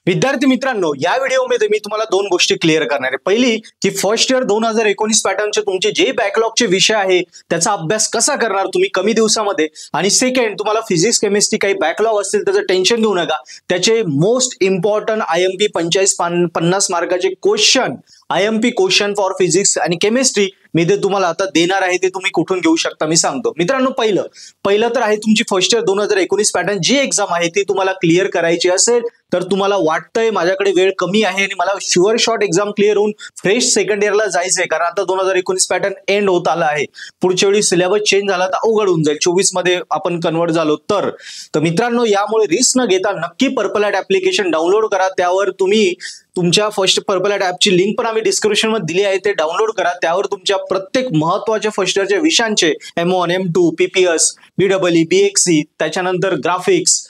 विद्यार्थी मित्रांनो, या व्हिडिओमध्ये मी तुम्हाला दोन गोष्टी क्लिअर करणार आहे। पहिली की फर्स्ट इयर 2019 पॅटर्नचे तुमचे जे बॅकलॉगचे विषय आहे त्याचा अभ्यास कसा करणार तुम्ही कमी दिवसामध्ये, आणि सेकंड तुम्हाला फिजिक्स केमिस्ट्री काही बॅकलॉग असतील त्याचं टेन्शन घेऊ नका, त्याचे मोस्ट इम्पॉर्टंट IMP 45-50 मार्काचे question, IMP question for physics आणि केमिस्ट्री मी ते तुम्हाला आता देणार आहे। ते तुम्ही कुठून घेऊ शकता मी सांगतो। मित्रांनो, पहिलं तर आहे तुमची फर्स्ट इयर 2019 पॅटर्न जी एक्झाम आहे ती तुम्हाला क्लिअर करायची असेल तर तुम्हाला वाटतंय माझ्याकडे वेळ कमी आहे आणि मला शुअर शॉट एक्झाम क्लिअर होऊन फ्रेश सेकंड इयरला जायचंय, कारण आता 2019 पॅटर्न एंड होत आला आहे। पुढच्या वेळी सिलेबस चेंज झाला तर अवघड होऊन जाईल, 24 मध्ये आपण कन्वर्ट झालो तर मित्रांनो यामुळे रिस्क न घेता नक्की पर्पल ॲट ऍप्लिकेशन डाउनलोड करा। त्यावर तुम्ही तुमच्या फर्स्ट पर्पल ॲट ॲपची लिंक पण आम्ही डिस्क्रिप्शन मध्ये दिली आहे, ते डाउनलोड करा। त्यावर तुमच्या प्रत्येक महत्त्वाच्या फर्स्ट इयरच्या विषयांचे M1, M2, PPS, BEE, BXC, त्याच्यानंतर ग्राफिक्स,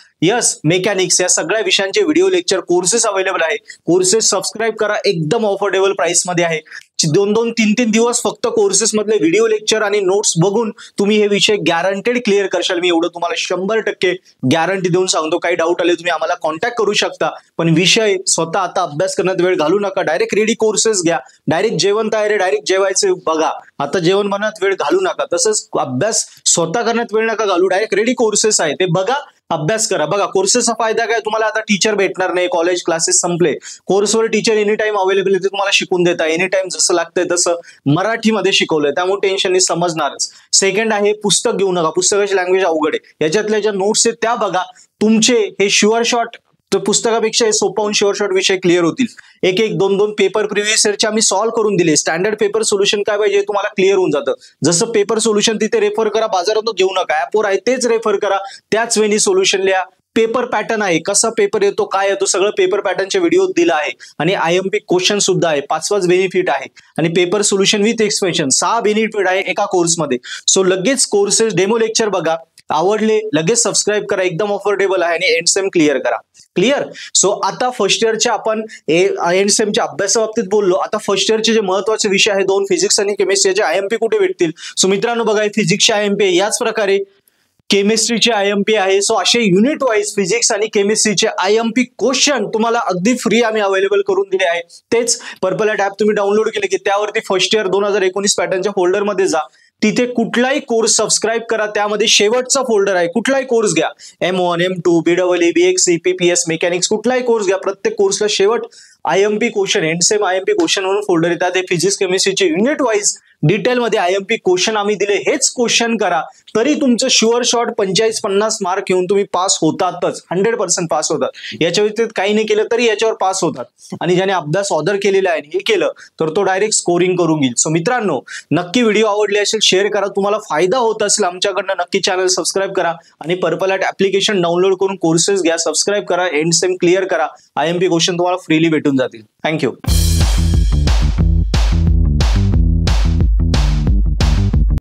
मेकॅनिक्स या सगळ्या विषयांचे व्हिडिओ लेक्चर कोर्सेस अवेलेबल आहे। कोर्सेस सबस्क्राइब करा, एकदम ऑफोर्डेबल प्राइस मध्ये आहे। 2-2, 3-3 दिवस फक्त कोर्सेस मधले व्हिडिओ लेक्चर आणि नोट्स बघून तुम्ही हे विषय गॅरंटेड क्लिअर करशाल, मी एवढं तुम्हाला 100% गॅरंटी देऊन सांगतो। काही डाऊट आले तुम्ही आम्हाला कॉन्टॅक्ट करू शकता, पण विषय स्वतः आता अभ्यास करण्यात वेळ घालू नका, डायरेक्ट रेडी कोर्सेस घ्या। डायरेक्ट जेवण तयार आहे, डायरेक्ट जेवायचे बघा, आता जेवण बनवण्यात वेळ घालू नका। तसंच अभ्यास स्वतः करण्यात वेळ नका घालू, डायरेक्ट रेडी कोर्सेस आहे ते बघा, अभ्यास करा। बघा कोर्सेसचा फायदा काय, तुम्हाला आता टीचर भेटणार नाही, कॉलेज क्लासेस संपले, कोर्सवर टीचर एनी टाइम अवेलेबल आहे, ते तुम्हाला शिकून देता एनी टाइम जसं लागतंय तसं मराठीमध्ये शिकवलंय, त्यामुळे टेन्शन नाही, समजणारच। सेकंड आहे पुस्तक घेऊ नका, पुस्तकाची लँग्वेज अवघड आहे, याच्यातल्या ज्या नोट्स आहेत त्या बघा, तुमचे हे शुअर शॉट तर पुस्तकापेक्षा हे सोपं होऊन शुअर शॉट विषय क्लिअर होतील। 1-2 पेपर प्रिव्हियस इयरचे आम्ही सॉल्व्ह करून दिले, स्टँडर्ड पेपर सोल्युशन काय पाहिजे तुम्हाला क्लिअर होऊन जातं। जसं पेपर सोल्युशन तिथे रेफर करा, बाजारातून घेऊ नका, ऍपवर आहे तेच रेफर करा, त्याच वेळी सोल्युशन लिहा। पेपर पॅटर्न आहे, कसा पेपर येतो काय येतो सगळं पेपर पॅटर्नचे व्हिडिओ दिला आहे, आणि IMP क्वेश्चन सुद्धा आहे, 5 बेनिफिट आहे, आणि paper solution with explanation 6 benefit आहे एका कोर्समध्ये। सो लगेच कोर्सेस डेमो लेक्चर बघा, आवडले लगेच सबस्क्राइब करा, एकदम अफोर्डेबल आहे, आणि एंड सेम क्लिअर करा। क्लिअर। सो आता फर्स्ट इयरच्या आपण एंड सेमच्या अभ्यासाबाबतीत बोललो, आता फर्स्ट इयरचे जे महत्त्वाचे विषय आहे 2 फिजिक्स आणि केमिस्ट्रीचे IMP कुठे भेटतील। सो मित्रांनो बघा, फिजिक्सचे IMP याच प्रकारे, केमिस्ट्रीचे IMP आहे। सो असे युनिट वाईज फिजिक्स आणि केमिस्ट्रीचे IMP क्वेश्चन तुम्हाला अगदी फ्री आम्ही अवेलेबल करून दिले आहे। तेच पर्पल ॲट ॲप तुम्ही डाउनलोड केले की त्यावरती फर्स्ट इयर 2019 पॅटर्नच्या फोल्डरमध्ये जा, तिथे कुठलाही कोर्स सबस्क्राइब करा, त्यामध्ये शेवटचा फोल्डर आहे, कुठलाही कोर्स घ्या, M1, M2, BEE, BXC, PPS, mechanics, कुठलाही कोर्स घ्या, प्रत्येक कोर्सला शेवट IMP question, end same IMP question म्हणून फोल्डर येतात। ते फिजिक्स केमिस्ट्रीचे युनिट वाईज डिटेल मध्ये IMP क्वेश्चन आम्ही दिले, हेच क्वेश्चन करा, तरी तुमचं शुअर शॉट 45-50 मार्क घेऊन तुम्ही पास होतातच, 100% पास होतात। याच्या व्यतिरिक्त काही नाही केलं तरी याच्यावर पास होतात, आणि ज्याने अभ्यास ऑर्डर केलेला आहे हे केलं तर तो डायरेक्ट स्कोरिंग करून घेईल। सो मित्रांनो, नक्की व्हिडिओ आवडले असेल शेअर करा, तुम्हाला फायदा होत असेल आमच्याकडनं नक्की चॅनल सबस्क्राइब करा, आणि पर्पल ॲट ऍप्लिकेशन डाउनलोड करून कोर्सेस घ्या, सबस्क्राइब करा, एंड सेम क्लिअर करा, IMP क्वेश्चन तुम्हाला फ्रीली भेटून जातील। थँक्यू।